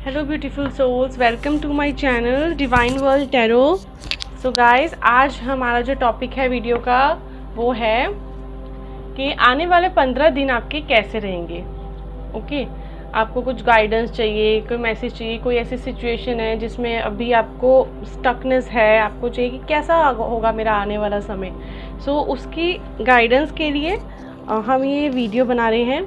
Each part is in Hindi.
Hello beautiful souls, welcome to my channel divine world tarot. So guys, आज हमारा जो टॉपिक है वीडियो का वो है कि आने वाले 15 दिन आपके कैसे रहेंगे। ओके, आपको कुछ गाइडेंस चाहिए, कोई मैसेज चाहिए, कोई ऐसी सिचुएशन है जिसमें अभी आपको स्टकनेस है, आपको चाहिए कि कैसा होगा मेरा आने वाला समय। सो उसकी गाइडेंस के लिए हम ये वीडियो बना रहे हैं।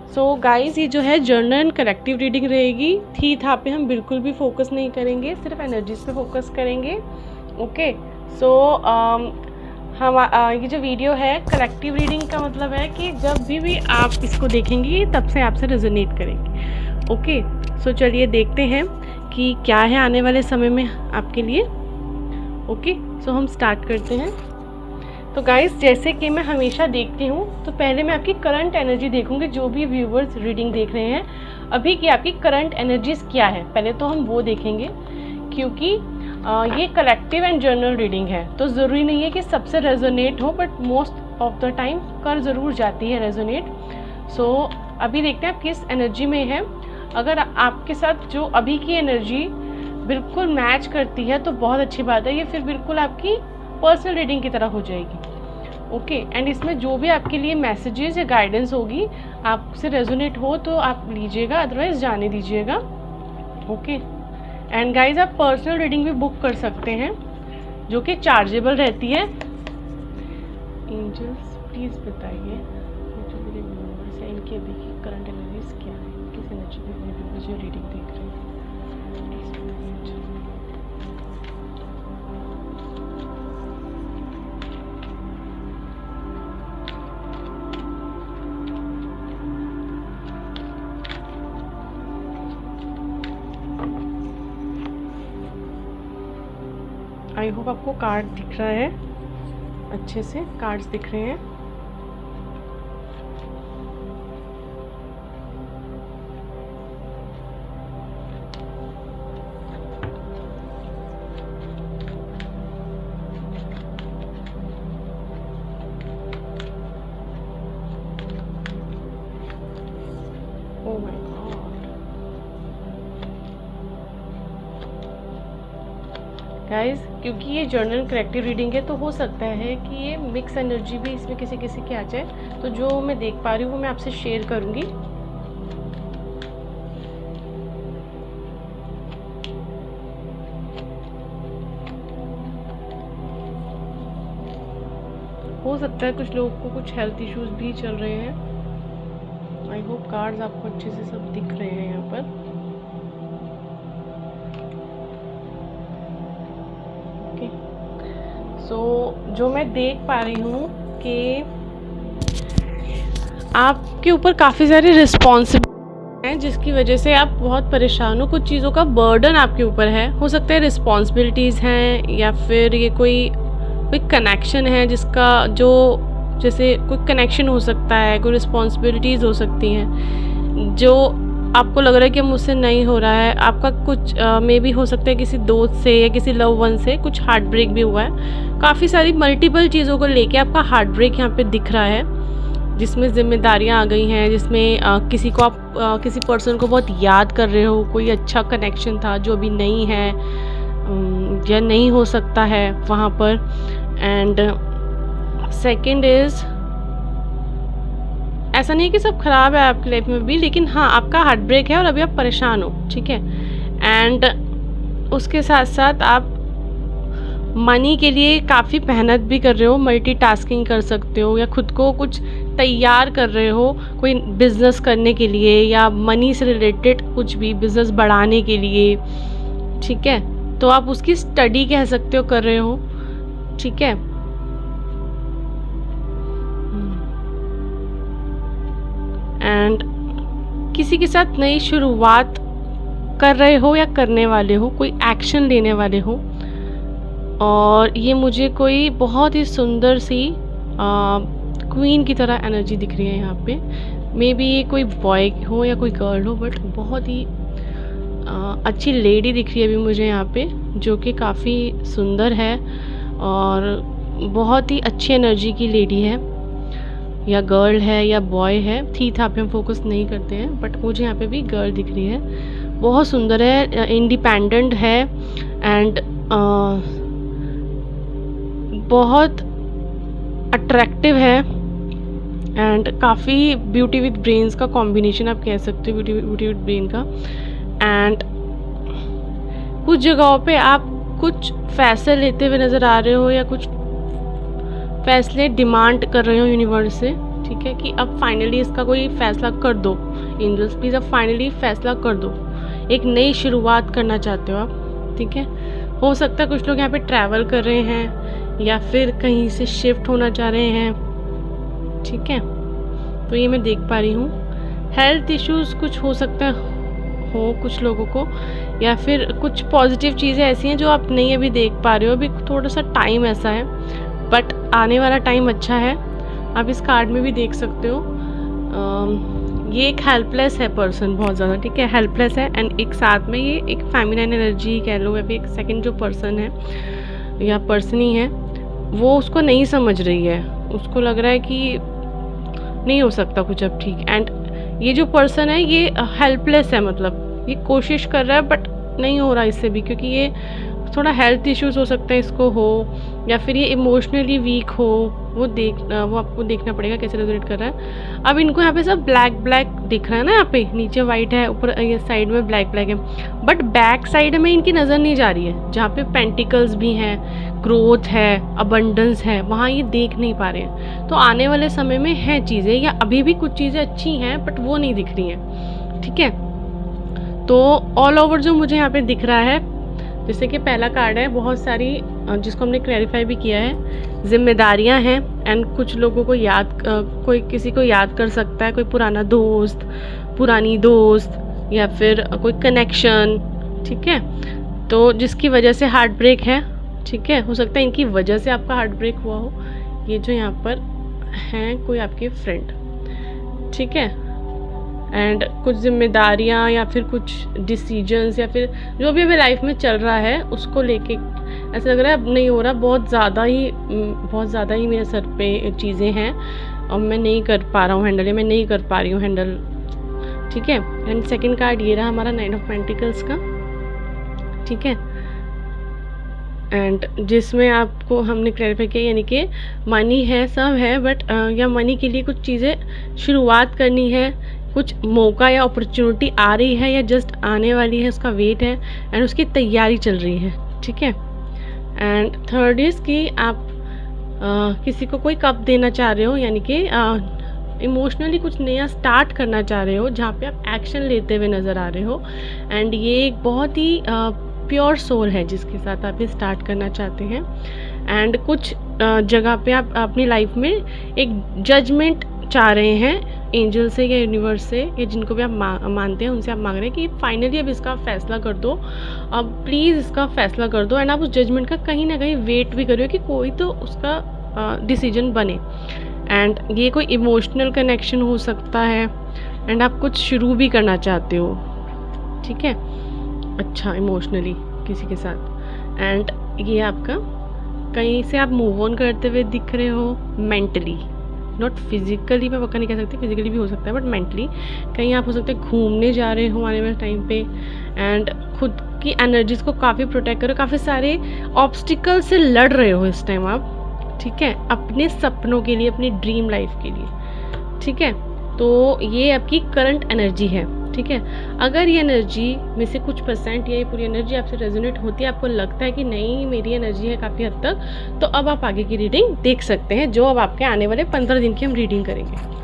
सो गाइस, ये जो है जर्नल एंड कलेक्टिव रीडिंग रहेगी। थी था पे हम बिल्कुल भी फोकस नहीं करेंगे, सिर्फ एनर्जीज पे फोकस करेंगे। ओके, सो हम ये जो वीडियो है कलेक्टिव रीडिंग का मतलब है कि जब भी आप इसको देखेंगे तब से आपसे रेजोनेट करेंगे। ओके, सो चलिए देखते हैं कि क्या है आने वाले समय में आपके लिए। ओके, सो हम स्टार्ट करते हैं। तो गाइस, जैसे कि मैं हमेशा देखती हूँ, तो पहले मैं आपकी करंट एनर्जी देखूँगी। जो भी व्यूवर्स रीडिंग देख रहे हैं अभी की आपकी करंट एनर्जीज क्या है, पहले तो हम वो देखेंगे, क्योंकि ये कलेक्टिव एंड जर्नल रीडिंग है। तो ज़रूरी नहीं है कि सबसे रेजोनेट हो, but most of the time कर ज़रूर जाती है रेजोनेट। सो अभी देखते हैं आप किस एनर्जी में है। अगर आपके साथ जो अभी की एनर्जी बिल्कुल मैच करती है तो बहुत अच्छी बात है, ये फिर बिल्कुल आपकी पर्सनल रीडिंग की तरह हो जाएगी। ओके, एंड इसमें जो भी आपके लिए मैसेजेस या गाइडेंस होगी, आपसे रेजोनेट हो तो आप लीजिएगा, अदरवाइज जाने दीजिएगा। ओके, एंड गाइज, आप पर्सनल रीडिंग भी बुक कर सकते हैं जो कि चार्जेबल रहती है। एंजल्स प्लीज़ बताइए जो मेरे व्यूअर्स हैं इनकी अभी की करंट एनर्जीज क्या है, किस एनर्जी में मेरे व्यूअर्स जो रीडिंग देख रहे हैं। आई होप आपको कार्ड दिख रहा है, अच्छे से कार्ड्स दिख रहे हैं। ओह माय गॉड गाइज, क्योंकि ये जर्नल कलेक्टिव रीडिंग है तो हो सकता है कि ये मिक्स एनर्जी भी इसमें किसी किसी की आ जाए। तो जो मैं देख पा रही हूँ वो मैं आपसे शेयर करूँगी। हो सकता है कुछ लोगों को कुछ हेल्थ इश्यूज भी चल रहे हैं। आई होप कार्ड्स आपको अच्छे से सब दिख रहे हैं यहाँ पर। सो जो मैं देख पा रही हूँ कि आपके ऊपर काफ़ी सारी रिस्पॉन्सिबिलिटी हैं, जिसकी वजह से आप बहुत परेशान हो। कुछ चीज़ों का बर्डन आपके ऊपर है, हो सकता है रिस्पॉन्सिबिलिटीज़ हैं, या फिर ये कोई कनेक्शन है जिसका जो जैसे कोई कनेक्शन हो सकता है, कोई रिस्पॉन्सिबिलिटीज़ हो सकती हैं जो आपको लग रहा है कि मुझसे नहीं हो रहा है। आपका कुछ मे बी हो सकता है किसी दोस्त से या किसी लव वन से कुछ हार्ट ब्रेक भी हुआ है। काफ़ी सारी मल्टीपल चीज़ों को लेके आपका हार्ट ब्रेक यहाँ पे दिख रहा है, जिसमें जिम्मेदारियाँ आ गई हैं, जिसमें किसी को आप किसी पर्सन को बहुत याद कर रहे हो। कोई अच्छा कनेक्शन था जो अभी नहीं है या नहीं हो सकता है वहाँ पर। एंड सेकेंड इज़, ऐसा नहीं कि सब खराब है आपकी लाइफ में भी, लेकिन हाँ, आपका हार्ट ब्रेक है और अभी आप परेशान हो, ठीक है। एंड उसके साथ साथ आप मनी के लिए काफ़ी मेहनत भी कर रहे हो, मल्टीटास्किंग कर सकते हो, या खुद को कुछ तैयार कर रहे हो कोई बिज़नेस करने के लिए, या मनी से रिलेटेड कुछ भी बिज़नेस बढ़ाने के लिए, ठीक है। तो आप उसकी स्टडी कह सकते हो कर रहे हो, ठीक है। एंड किसी के साथ नई शुरुआत कर रहे हो या करने वाले हो, कोई एक्शन लेने वाले हो। और ये मुझे कोई बहुत ही सुंदर सी क्वीन की तरह एनर्जी दिख रही है यहाँ पे। मे बी ये कोई बॉय हो या कोई गर्ल हो, बट बहुत ही अच्छी लेडी दिख रही है अभी मुझे यहाँ पे, जो कि काफ़ी सुंदर है और बहुत ही अच्छी एनर्जी की लेडी है, या गर्ल है या बॉय है। थी था पे हम फोकस नहीं करते हैं, बट मुझे यहाँ पे भी गर्ल दिख रही है। बहुत सुंदर है, इंडिपेंडेंट है एंड बहुत अट्रैक्टिव है एंड काफ़ी ब्यूटी विद ब्रेन्स का कॉम्बिनेशन आप कह सकते हो, ब्यूटी विद ब्रेन का। एंड कुछ जगहों पे आप कुछ फैसले लेते हुए नज़र आ रहे हो या कुछ फैसले डिमांड कर रहे हो यूनिवर्स से, ठीक है, कि अब फाइनली इसका कोई फैसला कर दो एंजल्स प्लीज़, अब फाइनली फैसला कर दो। एक नई शुरुआत करना चाहते हो आप, ठीक है। हो सकता है कुछ लोग यहाँ पे ट्रैवल कर रहे हैं या फिर कहीं से शिफ्ट होना चाह रहे हैं, ठीक है। तो ये मैं देख पा रही हूँ। हेल्थ इश्यूज़ कुछ हो सकता हो कुछ लोगों को, या फिर कुछ पॉजिटिव चीज़ें ऐसी हैं जो आप नहीं अभी देख पा रहे हो, अभी थोड़ा सा टाइम ऐसा है, बट आने वाला टाइम अच्छा है। आप इस कार्ड में भी देख सकते हो। ये एक हेल्पलेस है पर्सन बहुत ज़्यादा, ठीक है, हेल्पलेस है एंड एक साथ में ये एक फेमिनाइन एनर्जी कह लो, या फिर एक सेकंड जो पर्सन है या पर्सन ही है वो उसको नहीं समझ रही है, उसको लग रहा है कि नहीं हो सकता कुछ अब, ठीक। एंड ये जो पर्सन है ये हेल्पलेस है, मतलब ये कोशिश कर रहा है बट नहीं हो रहा इससे भी, क्योंकि ये थोड़ा हेल्थ इश्यूज़ हो सकता है इसको हो, या फिर ये इमोशनली वीक हो, वो आपको देखना पड़ेगा कैसे रेजोनेट कर रहा है। अब इनको यहाँ पे सब ब्लैक ब्लैक दिख रहा है ना, यहाँ पे नीचे वाइट है, ऊपर ये साइड में ब्लैक ब्लैक है, बट बैक साइड में इनकी नज़र नहीं जा रही है, जहाँ पे पेंटिकल्स भी हैं, ग्रोथ है, अबंडेंस है, वहाँ ये देख नहीं पा रहे हैं। तो आने वाले समय में हैं चीज़ें, या अभी भी कुछ चीज़ें अच्छी हैं बट वो नहीं दिख रही हैं, ठीक है। तो ऑल ओवर जो मुझे यहाँ पे दिख रहा है, जैसे कि पहला कार्ड है, बहुत सारी जिसको हमने क्लैरिफाई भी किया है, जिम्मेदारियां हैं एंड कुछ लोगों को कोई किसी को याद कर सकता है, कोई पुराना दोस्त, पुरानी दोस्त, या फिर कोई कनेक्शन, ठीक है, तो जिसकी वजह से हार्ट ब्रेक है, ठीक है। हो सकता है इनकी वजह से आपका हार्ट ब्रेक हुआ हो, ये जो यहाँ पर हैं कोई आपके फ्रेंड, ठीक है। एंड कुछ जिम्मेदारियाँ या फिर कुछ डिसीजंस या फिर जो भी अभी लाइफ में चल रहा है उसको लेके ऐसा लग रहा है अब नहीं हो रहा, बहुत ज़्यादा ही मेरे सर पे चीज़ें हैं और मैं नहीं कर पा रहा हूँ हैंडल, या मैं नहीं कर पा रही हूँ हैंडल, ठीक है। एंड सेकंड कार्ड ये रहा हमारा 9 ऑफ पेंटिकल्स का, ठीक है। एंड जिसमें आपको हमने क्लैरिफाई किया, यानी कि मनी है, सब है, बट या मनी के लिए कुछ चीज़ें शुरुआत करनी है, कुछ मौका या अपॉर्चुनिटी आ रही है या जस्ट आने वाली है, उसका वेट है एंड उसकी तैयारी चल रही है, ठीक है। एंड थर्ड इज़ कि आप किसी को कोई कप देना चाह रहे हो, यानी कि इमोशनली कुछ नया स्टार्ट करना चाह रहे हो, जहाँ पे आप एक्शन लेते हुए नज़र आ रहे हो। एंड ये एक बहुत ही प्योर सोल है जिसके साथ आप ये स्टार्ट करना चाहते हैं। एंड कुछ जगह पे आप अपनी लाइफ में एक जजमेंट चाह रहे हैं एंजल से या यूनिवर्स से, या जिनको भी आप मानते हैं उनसे आप मांग रहे हैं कि फाइनली अब इसका फ़ैसला कर दो, अब प्लीज़ इसका फ़ैसला कर दो। एंड आप उस जजमेंट का कहीं ना कहीं वेट भी करो कि कोई तो उसका डिसीजन बने। एंड ये कोई इमोशनल कनेक्शन हो सकता है एंड आप कुछ शुरू भी करना चाहते हो, ठीक है, अच्छा इमोशनली किसी के साथ। एंड ये आपका कहीं से आप मूव ऑन करते हुए दिख रहे हो मेंटली, नॉट फिजिकली, मैं पक्का नहीं कह सकती, फिजिकली भी हो सकता है बट मेंटली कहीं आप हो सकते हैं घूमने जा रहे हो आने वाले टाइम पे। एंड खुद की एनर्जीज को काफ़ी प्रोटेक्ट करो, काफ़ी सारे ऑब्स्टिकल से लड़ रहे हो इस टाइम आप, ठीक है, अपने सपनों के लिए, अपनी ड्रीम लाइफ के लिए, ठीक है। तो ये आपकी करंट एनर्जी है, ठीक है। अगर ये एनर्जी में से कुछ परसेंट या ये पूरी एनर्जी आपसे रेजोनेट होती है, आपको लगता है कि नहीं मेरी एनर्जी है काफ़ी हद तक, तो अब आप आगे की रीडिंग देख सकते हैं, जो अब आपके आने वाले 15 दिन की हम रीडिंग करेंगे।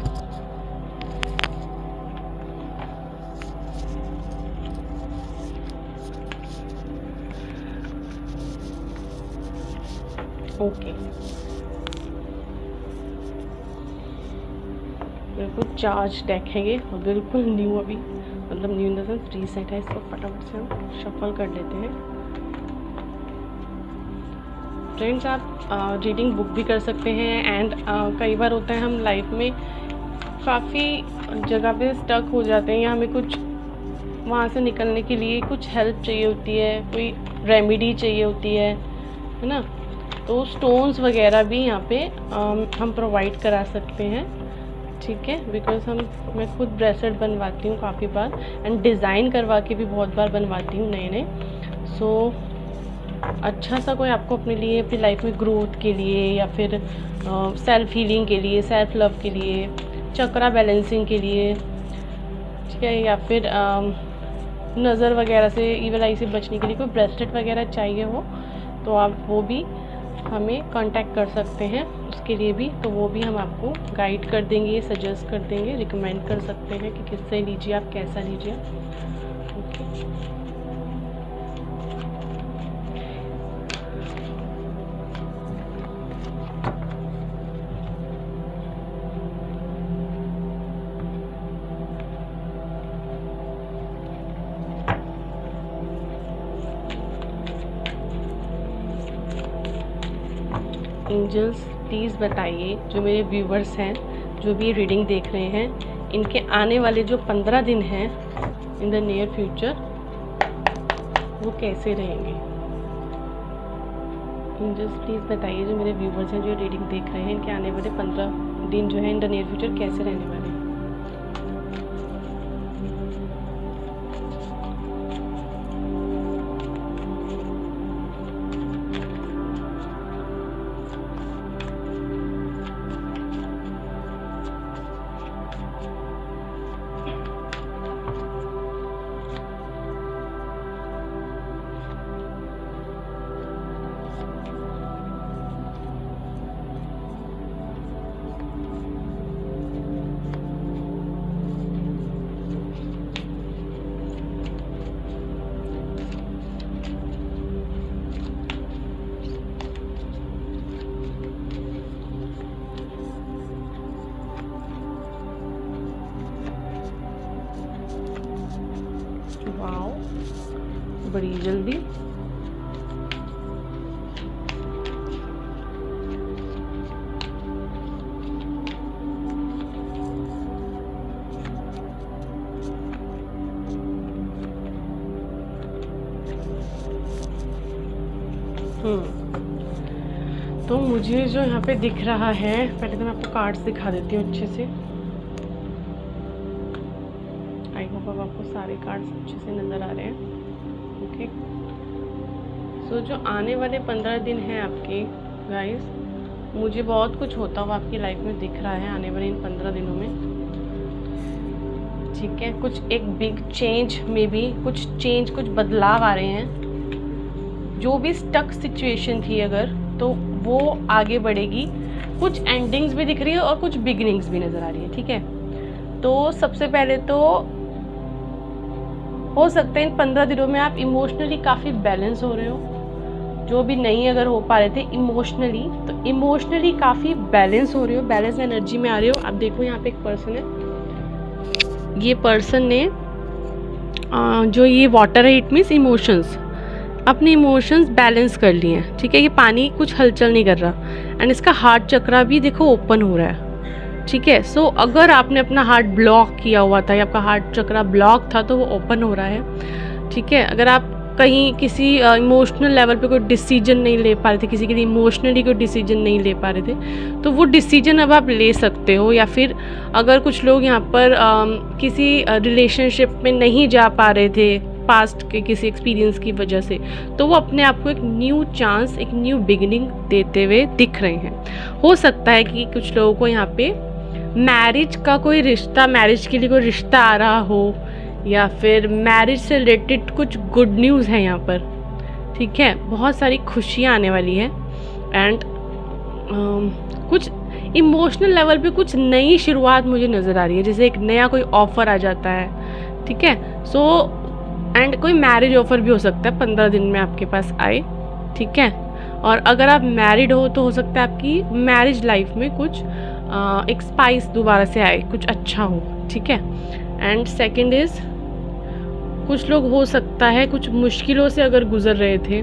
ओके, बिल्कुल चार्ज डेक है ये और बिल्कुल न्यू, अभी मतलब new in the sense reset है। इसको फटाफट से हम शफल कर लेते हैं। फ्रेंड्स, आप रीडिंग बुक भी कर सकते हैं। एंड कई बार होता है हम लाइफ में काफ़ी जगह पे स्टक हो जाते हैं, या हमें कुछ वहाँ से निकलने के लिए कुछ हेल्प चाहिए होती है, कोई रेमेडी चाहिए होती है ना। तो स्टोन्स वगैरह भी यहाँ पे हम प्रोवाइड करा सकते हैं, ठीक है, बिकॉज मैं खुद ब्रेसलेट बनवाती हूँ काफ़ी बार एंड डिज़ाइन करवा के भी बहुत बार बनवाती हूँ नए नए। सो अच्छा सा कोई आपको अपने लिए अपनी लाइफ में ग्रोथ के लिए या फिर सेल्फ हीलिंग के लिए, सेल्फ लव के लिए, चक्रा बैलेंसिंग के लिए, ठीक है, या फिर नज़र वगैरह से, ईवल आई से बचने के लिए कोई ब्रेसलेट वगैरह चाहिए हो तो आप वो भी हमें कांटेक्ट कर सकते हैं उसके लिए भी। तो वो भी हम आपको गाइड कर देंगे, सजेस्ट कर देंगे, रिकमेंड कर सकते हैं कि किससे लीजिए, आप कैसा लीजिए। ओके, एंजल्स प्लीज़ बताइए, जो मेरे व्यूवर्स हैं, जो भी रीडिंग देख रहे हैं, इनके आने वाले जो 15 दिन हैं इन द नियर फ्यूचर वो कैसे रहेंगे। एंजल्स प्लीज़ बताइए, जो मेरे व्यूवर्स हैं, जो रीडिंग देख रहे हैं, इनके आने वाले 15 दिन जो है इन द नियर फ्यूचर कैसे रहने वाले हैं। वाओ, बड़ी जल्दी। तो मुझे जो यहाँ पे दिख रहा है, पहले तो मैं आपको कार्ड्स दिखा देती हूँ अच्छे से। आई होप अब आपको सारे कार्ड्स अच्छे से नज़र आ रहे हैं। ओके, सो जो आने वाले 15 दिन हैं आपके गाइस, मुझे बहुत कुछ होता हुआ आपकी लाइफ में दिख रहा है आने वाले इन 15 दिनों में। ठीक है, कुछ एक बिग चेंज में भी कुछ बदलाव आ रहे हैं। जो भी स्टक सिचुएशन थी अगर, तो वो आगे बढ़ेगी। कुछ एंडिंग्स भी दिख रही है और कुछ बिगिनिंग्स भी नज़र आ रही है। ठीक है, तो सबसे पहले तो हो सकता है इन 15 दिनों में आप इमोशनली काफ़ी बैलेंस हो रहे हो। जो भी नहीं अगर हो पा रहे थे इमोशनली, तो इमोशनली काफ़ी बैलेंस हो रहे हो, बैलेंस एनर्जी में आ रहे हो। आप देखो यहाँ पे एक पर्सन है, ये पर्सन ने जो ये वाटर है, इट मीन्स इमोशंस, अपने इमोशंस बैलेंस कर लिए हैं। ठीक है, ये पानी कुछ हलचल नहीं कर रहा एंड इसका हार्ट चक्रा भी देखो ओपन हो रहा है। ठीक है, सो अगर आपने अपना हार्ट ब्लॉक किया हुआ था या आपका हार्ट चक्रा ब्लॉक था तो वो ओपन हो रहा है। ठीक है, अगर आप कहीं किसी इमोशनल लेवल पे कोई डिसीजन नहीं ले पा रहे थे, किसी के लिए इमोशनली कोई डिसीजन नहीं ले पा रहे थे, तो वो डिसीजन अब आप ले सकते हो। या फिर अगर कुछ लोग यहाँ पर किसी रिलेशनशिप में नहीं जा पा रहे थे पास्ट के किसी एक्सपीरियंस की वजह से, तो वो अपने आप को एक न्यू चांस, एक न्यू बिगिनिंग देते हुए दिख रहे हैं। हो सकता है कि कुछ लोगों को यहाँ पे मैरिज का कोई रिश्ता, मैरिज के लिए कोई रिश्ता आ रहा हो, या फिर मैरिज से रिलेटेड कुछ गुड न्यूज़ है यहाँ पर। ठीक है, बहुत सारी खुशियाँ आने वाली है एंड कुछ इमोशनल लेवल पे कुछ नई शुरुआत मुझे नज़र आ रही है, जैसे एक नया कोई ऑफ़र आ जाता है। ठीक है, सो एंड कोई मैरिज ऑफ़र भी हो सकता है 15 दिन में आपके पास आए। ठीक है, और अगर आप मैरिड हो तो हो सकता है आपकी मैरिज लाइफ में कुछ एक स्पाइस दोबारा से आए, कुछ अच्छा हो। ठीक है, एंड सेकंड इज़ कुछ लोग हो सकता है कुछ मुश्किलों से अगर गुजर रहे थे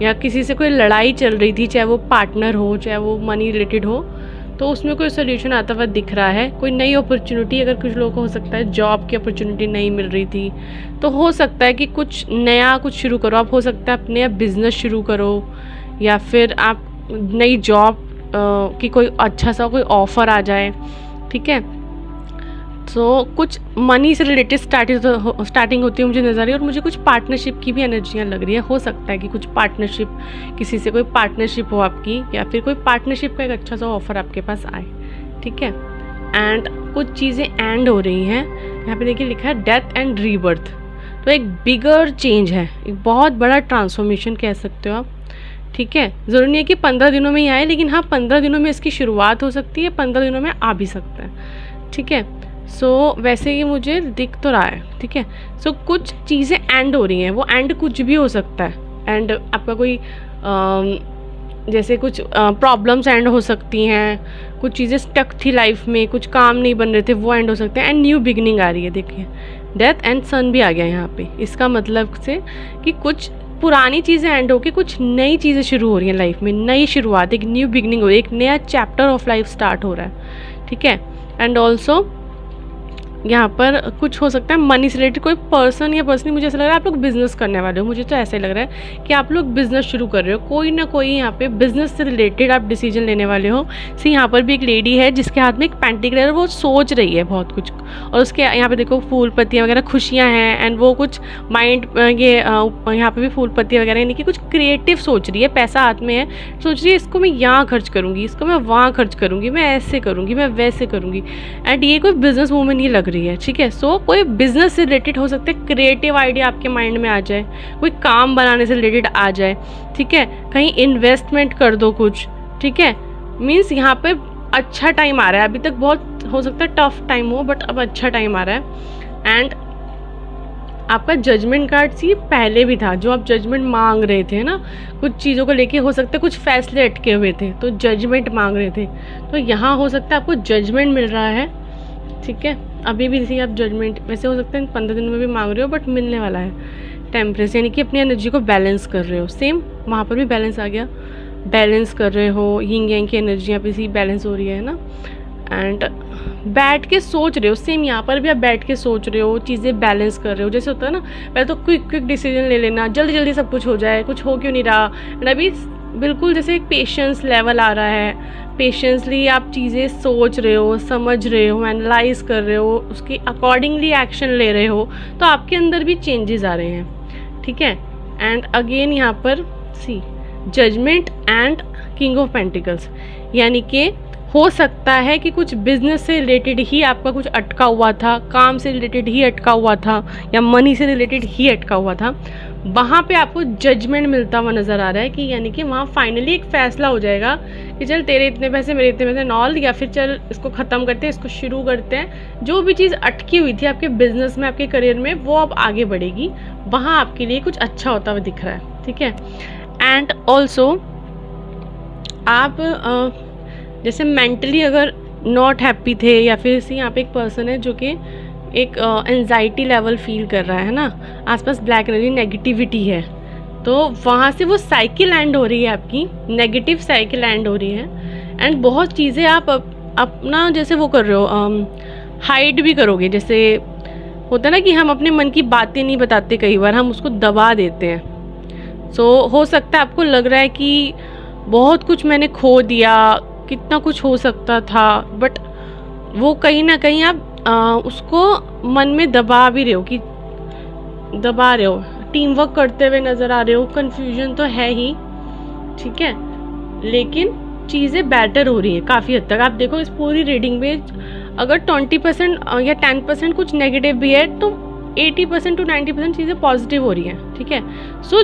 या किसी से कोई लड़ाई चल रही थी, चाहे वो पार्टनर हो, चाहे वो मनी रिलेटेड हो, तो उसमें कोई सोल्यूशन आता हुआ दिख रहा है। कोई नई अपॉर्चुनिटी, अगर कुछ लोगों को हो सकता है जॉब की अपॉर्चुनिटी नहीं मिल रही थी, तो हो सकता है कि कुछ नया कुछ शुरू करो आप। हो सकता है आप नया बिजनेस शुरू करो, या फिर आप नई जॉब की कोई अच्छा सा कोई ऑफ़र आ जाए। ठीक है, कुछ मनी से रिलेटेड स्टार्टिंग होती है मुझे नज़र आ रही है, और मुझे कुछ पार्टनरशिप की भी एनर्जियाँ लग रही है। हो सकता है कि कुछ पार्टनरशिप, किसी से कोई पार्टनरशिप हो आपकी, या फिर कोई पार्टनरशिप का एक अच्छा सा ऑफर आपके पास आए, ठीक है। एंड कुछ चीज़ें एंड हो रही हैं, यहाँ पे देखिए लिखा है डेथ एंड रीबर्थ। तो एक बिगर चेंज है, एक बहुत बड़ा ट्रांसफॉर्मेशन कह सकते हो आप, ठीक है। ज़रूरी नहीं है कि 15 दिनों में ही आए, लेकिन हाँ 15 दिनों में इसकी शुरुआत हो सकती है, 15 दिनों में आ भी सकता है, ठीक है। वैसे ये मुझे दिख तो रहा है, ठीक है। कुछ चीज़ें एंड हो रही हैं, वो एंड कुछ भी हो सकता है। एंड आपका कोई जैसे कुछ प्रॉब्लम्स एंड हो सकती हैं, कुछ चीज़ें स्टक थी लाइफ में, कुछ काम नहीं बन रहे थे, वो एंड हो सकते हैं। एंड न्यू बिगिनिंग आ रही है, देखिए डेथ एंड सन भी आ गया यहाँ पे। इसका मतलब से कि कुछ पुरानी चीज़ें एंड होके कुछ नई चीज़ें शुरू हो रही हैं लाइफ में, नई शुरुआत, एक न्यू बिगिनिंग हो रही है, एक नया चैप्टर ऑफ लाइफ स्टार्ट हो रहा है, ठीक है। एंड ऑल्सो यहाँ पर कुछ हो सकता है मनी से रिलेटेड, कोई पर्सन या पर्सनली मुझे ऐसा लग रहा है आप लोग बिज़नेस करने वाले हो। मुझे तो ऐसा ही लग रहा है कि आप लोग बिज़नेस शुरू कर रहे हो, कोई ना कोई यहाँ पे बिज़नेस से रिलेटेड आप डिसीजन लेने वाले हो। यहाँ पर भी एक लेडी है जिसके हाथ में एक पेंटिकलर, वो सोच रही है बहुत कुछ, और उसके यहाँ पे देखो फूल पत्तियाँ वगैरह, खुशियाँ हैं। एंड वो कुछ माइंड ये यहाँ पे भी फूल पत्तियाँ वगैरह, यानी कि कुछ क्रिएटिव सोच रही है, पैसा हाथ में है, सोच रही है इसको मैं यहाँ खर्च करूँगी, इसको मैं वहाँ खर्च करूँगी, मैं ऐसे करूँगी, मैं वैसे करूँगी। एंड ये कोई बिज़नेस वूमन ही लग रही है, ठीक है। कोई बिजनेस से रिलेटेड हो सकता है, क्रिएटिव आइडिया आपके माइंड में आ जाए, कोई काम बनाने से रिलेटेड आ जाए, ठीक है। कहीं इन्वेस्टमेंट कर दो कुछ, ठीक है। मीन्स यहाँ पे अच्छा टाइम आ रहा है। अभी तक बहुत हो सकता है टफ टाइम हो, बट अब अच्छा टाइम आ रहा है। एंड आपका जजमेंट कार्ड सी पहले भी था, जो आप जजमेंट मांग रहे थे ना, कुछ चीज़ों को लेके हो सकता है कुछ फैसले अटके हुए थे, तो जजमेंट मांग रहे थे, तो यहाँ हो सकता है आपको जजमेंट मिल रहा है, ठीक है। अभी भी देखिए आप जजमेंट वैसे हो सकता है 15 दिनों में भी मांग रहे हो, बट मिलने वाला है। टेम्परेस यानी कि अपनी एनर्जी को बैलेंस कर रहे हो, सेम वहाँ पर भी बैलेंस आ गया, बैलेंस कर रहे हो, यिंग यांग की एनर्जी यहाँ पे सी बैलेंस हो रही है ना। एंड बैठ के सोच रहे हो, सेम यहाँ पर भी आप बैठ के सोच रहे हो, चीज़ें बैलेंस कर रहे हो। जैसे होता है ना, पहले तो क्विक डिसीजन ले लेना, जल्दी जल्दी सब कुछ हो जाए, कुछ हो क्यों नहीं रहा। एंड अभी बिल्कुल जैसे एक पेशेंस लेवल आ रहा है, पेशेंसली आप चीज़ें सोच रहे हो, समझ रहे हो, एनालाइज कर रहे हो, उसके अकॉर्डिंगली एक्शन ले रहे हो, तो आपके अंदर भी चेंजेस आ रहे हैं, ठीक है। एंड अगेन यहाँ पर see judgement and king of pentacles, यानी कि हो सकता है कि कुछ बिजनेस से रिलेटेड ही आपका कुछ अटका हुआ था, काम से रिलेटेड ही अटका हुआ था, या मनी से रिलेटेड ही अटका हुआ था, वहाँ पे आपको जजमेंट मिलता हुआ नज़र आ रहा है कि यानी कि वहाँ फाइनली एक फ़ैसला हो जाएगा कि चल तेरे इतने पैसे मेरे इतने पैसे नॉल, या फिर चल इसको ख़त्म करते हैं, इसको शुरू करते हैं। जो भी चीज़ अटकी हुई थी आपके बिजनेस में, आपके करियर में, वो अब आगे बढ़ेगी, वहाँ आपके लिए कुछ अच्छा होता हुआ दिख रहा है, ठीक है। एंड ऑल्सो आप जैसे मेंटली अगर नॉट हैप्पी थे, या फिर इसी यहाँ पे एक पर्सन है जो कि एक एंजाइटी लेवल फील कर रहा है ना, आसपास ब्लैक एनर्जी नेगेटिविटी है, तो वहाँ से वो साइकिल एंड हो रही है, आपकी नेगेटिव साइकिल एंड हो रही है। एंड बहुत चीज़ें आप अपना जैसे वो कर रहे हो, हाइड भी करोगे। जैसे होता है ना कि हम अपने मन की बातें नहीं बताते, कई बार हम उसको दबा देते हैं। हो सकता है आपको लग रहा है कि बहुत कुछ मैंने खो दिया, कितना कुछ हो सकता था, बट वो कहीं ना कहीं आप उसको मन में दबा भी रहे हो, कि दबा रहे हो, टीम वर्क करते हुए नज़र आ रहे हो, कन्फ्यूजन तो है ही, ठीक है, लेकिन चीज़ें बेटर हो रही है काफ़ी हद तक। आप देखो इस पूरी रीडिंग में अगर 20% या 10% कुछ नेगेटिव भी है, तो 80% to 90% चीज़ें पॉजिटिव हो रही हैं, ठीक है।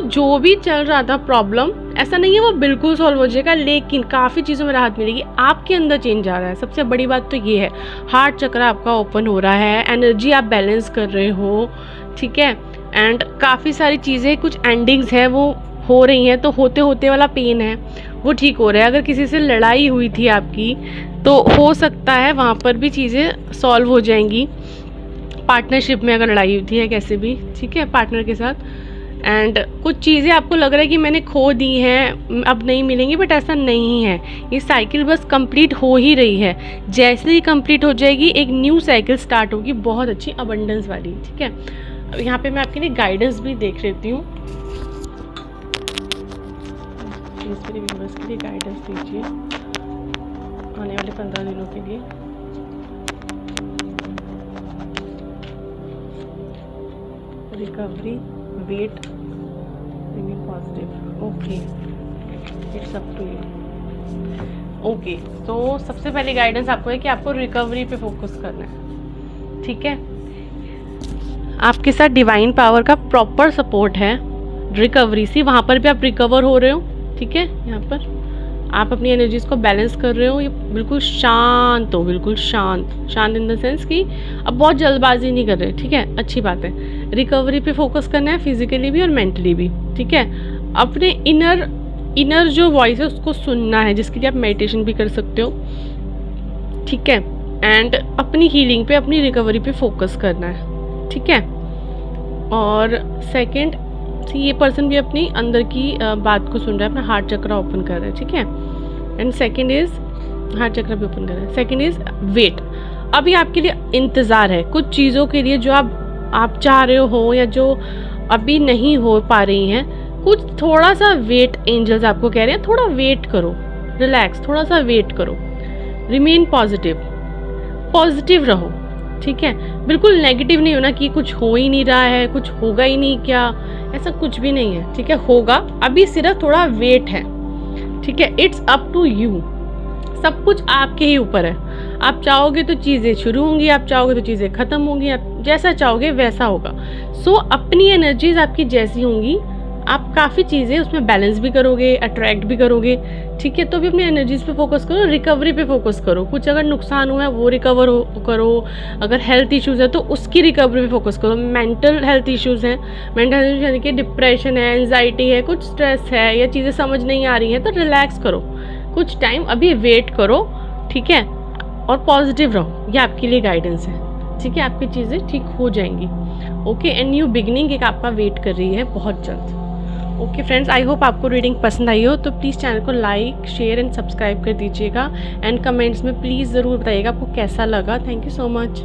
जो भी चल रहा था प्रॉब्लम, ऐसा नहीं है वो बिल्कुल सॉल्व हो जाएगा, लेकिन काफ़ी चीज़ों में राहत मिलेगी, आपके अंदर चेंज आ रहा है। सबसे बड़ी बात तो ये है, हार्ट चक्र आपका ओपन हो रहा है, एनर्जी आप बैलेंस कर रहे हो, ठीक है। एंड काफ़ी सारी चीज़ें, कुछ एंडिंग्स है वो हो रही हैं, तो होते होते वाला पेन है वो ठीक हो रहा है। अगर किसी से लड़ाई हुई थी आपकी, तो हो सकता है वहाँ पर भी चीज़ें सॉल्व हो जाएंगी। पार्टनरशिप में अगर लड़ाई होती है कैसे भी, ठीक है, पार्टनर के साथ। एंड कुछ चीज़ें आपको लग रहा है कि मैंने खो दी हैं, अब नहीं मिलेंगी, बट ऐसा नहीं है। ये साइकिल बस कंप्लीट हो ही रही है, जैसे ही कंप्लीट हो जाएगी एक न्यू साइकिल स्टार्ट होगी, बहुत अच्छी अबंडेंस वाली, ठीक है। अब यहाँ पे मैं आपके लिए गाइडेंस भी देख लेती हूँ, मेरे व्यूअर्स के लिए गाइडेंस दीजिए आने वाले 15 दिनों के लिए। Recovery, wait, remain positive. Okay, it's up to you. Okay, तो सबसे पहली गाइडेंस आपको है कि आपको रिकवरी पे फोकस करना है, ठीक है। आपके साथ डिवाइन पावर का प्रॉपर सपोर्ट है रिकवरी से, वहाँ पर भी आप रिकवर हो रहे हो, ठीक है। यहाँ पर आप अपनी एनर्जीज को बैलेंस कर रहे हो, ये बिल्कुल शांत हो, बिल्कुल शांत, शांत इन द सेंस कि अब बहुत जल्दबाजी नहीं कर रहे, ठीक है, अच्छी बात है। रिकवरी पे फोकस करना है, फिजिकली भी और मेंटली भी, ठीक है। अपने इनर जो वॉइस है उसको सुनना है, जिसके लिए आप मेडिटेशन भी कर सकते हो, ठीक है। एंड अपनी हीलिंग पे, अपनी रिकवरी पे फोकस करना है, ठीक है। और सेकंड, ये पर्सन भी अपनी अंदर की बात को सुन रहा है, अपना हार्ट चक्र ओपन कर रहा है, ठीक है। एंड सेकंड इज हार्ट चक्र भी ओपन कर रहा है। Second is wait. अभी आपके लिए इंतज़ार है कुछ चीज़ों के लिए जो आप चाह रहे हो या जो अभी नहीं हो पा रही हैं, कुछ थोड़ा सा वेट। एंजल्स आपको कह रहे हैं थोड़ा वेट करो, रिलैक्स, थोड़ा सा वेट करो, रिमेन पॉजिटिव, पॉजिटिव रहो, ठीक है। बिल्कुल नेगेटिव नहीं होना कि कुछ हो ही नहीं रहा है, कुछ होगा ही नहीं क्या, ऐसा कुछ भी नहीं है, ठीक है। होगा, अभी सिर्फ थोड़ा वेट है, ठीक है। इट्स अप टू यू, सब कुछ आपके ही ऊपर है। आप चाहोगे तो चीज़ें शुरू होंगी, आप चाहोगे तो चीज़ें ख़त्म होंगी, आप जैसा चाहोगे वैसा होगा। सो अपनी एनर्जीज आपकी जैसी होंगी, आप काफ़ी चीज़ें उसमें बैलेंस भी करोगे, अट्रैक्ट भी करोगे, ठीक है। तो भी अपनी एनर्जीज पे फोकस करो, रिकवरी पे फोकस करो। कुछ अगर नुकसान हुआ है वो रिकवर करो, अगर हेल्थ इश्यूज़ है तो उसकी रिकवरी पे फोकस करो। मेंटल हेल्थ इश्यूज़ हैं, मेंटल हेल्थ यानी कि डिप्रेशन है, एंजाइटी है, कुछ स्ट्रेस है या चीज़ें समझ नहीं आ रही हैं तो रिलैक्स करो, कुछ टाइम अभी वेट करो, ठीक है। और पॉजिटिव रहो, ये आपके लिए गाइडेंस है, ठीक है। आपकी चीज़ें ठीक हो जाएंगी, ओके। एंड न्यू बिगनिंग एक आपका वेट कर रही है बहुत जल्द। ओके फ्रेंड्स, आई होप आपको रीडिंग पसंद आई हो, तो प्लीज़ चैनल को लाइक, शेयर एंड सब्सक्राइब कर दीजिएगा। एंड कमेंट्स में प्लीज़ ज़रूर बताइएगा आपको कैसा लगा। Thank you so much.